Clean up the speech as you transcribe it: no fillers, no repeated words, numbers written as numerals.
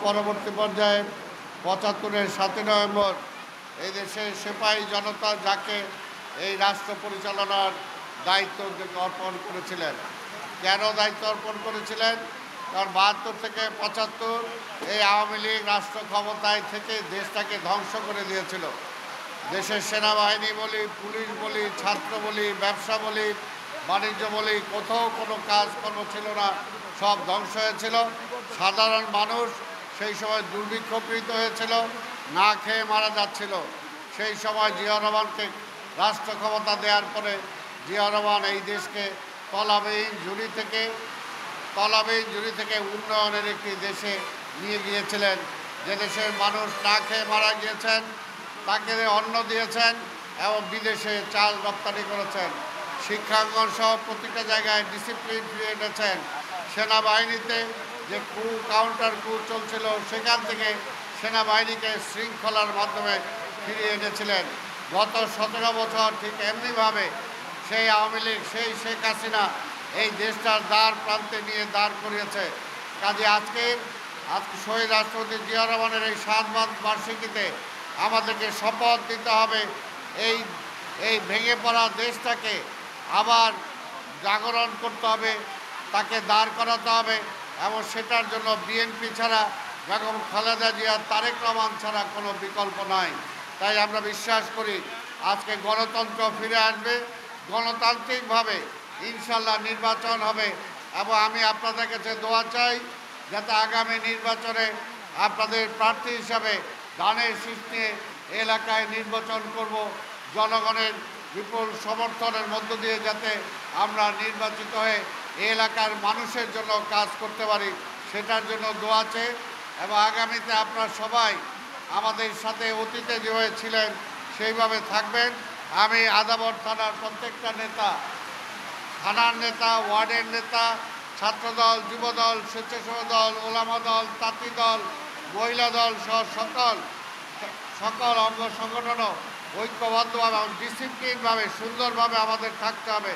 পরবর্তী পর্যায়ে ৭৫-এর ৭ই নভেম্বর এই দেশের সিপাহী জনতা যাকে এই রাষ্ট্র পরিচালনার দায়িত্ব অর্পণ করেছিলেন। কেন দায়িত্ব অর্পণ করেছিলেন? কারণ ৭২ থেকে ৭৫ এই আওয়ামী লীগ রাষ্ট্র ক্ষমতায় থেকে দেশটাকে ধ্বংস করে দিয়েছিল। দেশের সেনাবাহিনী বলি, পুলিশ বলি, ছাত্র বলি, ব্যবসা বলি, বাণিজ্য বলি, কোথাও কোনো কাজকর্ম ছিল না, সব ধ্বংস হয়েছিল। সাধারণ মানুষ সেই সময় দুর্ভিক্ষপীড়িত হয়েছিল, না খেয়ে মারা যাচ্ছিল। সেই সময় জিয়া রহমানকে রাষ্ট্র ক্ষমতা দেওয়ার পরে জিয়া রহমান এই দেশকে তলাবিহীন ঝুড়ি থেকে উন্নয়নের একটি দেশে নিয়ে গিয়েছিলেন। যে দেশের মানুষ না খেয়ে মারা গিয়েছেন, তাকে অন্ন দিয়েছেন এবং বিদেশে চাল রপ্তানি করেছেন। শিক্ষাঙ্গন সহ প্রতিটা জায়গায় ডিসিপ্লিন ফিরিয়ে এনেছেন। সেনাবাহিনীতে যে কাউন্টার চলছিল, সেখান থেকে সেনাবাহিনীকে শৃঙ্খলার মাধ্যমে ফিরিয়ে এনেছিলেন। গত ১৭ বছর ঠিক এমনিভাবে সেই আওয়ামী লীগ, সেই শেখ হাসিনা এই দেশটার দ্বার প্রান্তে নিয়ে দাঁড় করিয়েছে। কাজে আজকে শহীদ রাষ্ট্রপতি জিয়া রহমানের এই ৭ বার্ষিকীতে আমাদেরকে শপথ দিতে হবে এই ভেঙে পড়া দেশটাকে আবার জাগরণ করতে হবে, তাকে দাঁড় করাতে হবে এবং সেটার জন্য বিএনপি ছাড়া, বেগম খালেদা জিয়া, তারেক রহমান ছাড়া কোনো বিকল্প নাই। তাই আমরা বিশ্বাস করি আজকে গণতন্ত্র ফিরে আসবে, গণতান্ত্রিকভাবে ইনশাল্লাহ নির্বাচন হবে এবং আমি আপনাদের কাছে দোয়া চাই যাতে আগামী নির্বাচনে আপনাদের প্রার্থী হিসাবে ধানের শীষ নিয়ে এলাকায় নির্বাচন করব। জনগণের বিপুল সমর্থনের মধ্য দিয়ে যাতে আমরা নির্বাচিত হয়ে এলাকার মানুষের জন্য কাজ করতে পারি, সেটার জন্য দোয়া চেয়ে এবং আগামীতে আপনারা সবাই আমাদের সাথে অতীতে যেভাবে ছিলেন সেইভাবে থাকবেন। আমি আদাবর থানার প্রত্যেকটা নেতা, থানার নেতা, ওয়ার্ডের নেতা, ছাত্রদল, যুবদল, স্বেচ্ছাসেবক দল, ওলামা দল, তাঁতি দল, মহিলা দল সহ সকল অঙ্গ সংগঠনও ঐক্যবদ্ধভাবে এবং ডিসিপ্লিনভাবে সুন্দরভাবে আমাদের থাকতে হবে।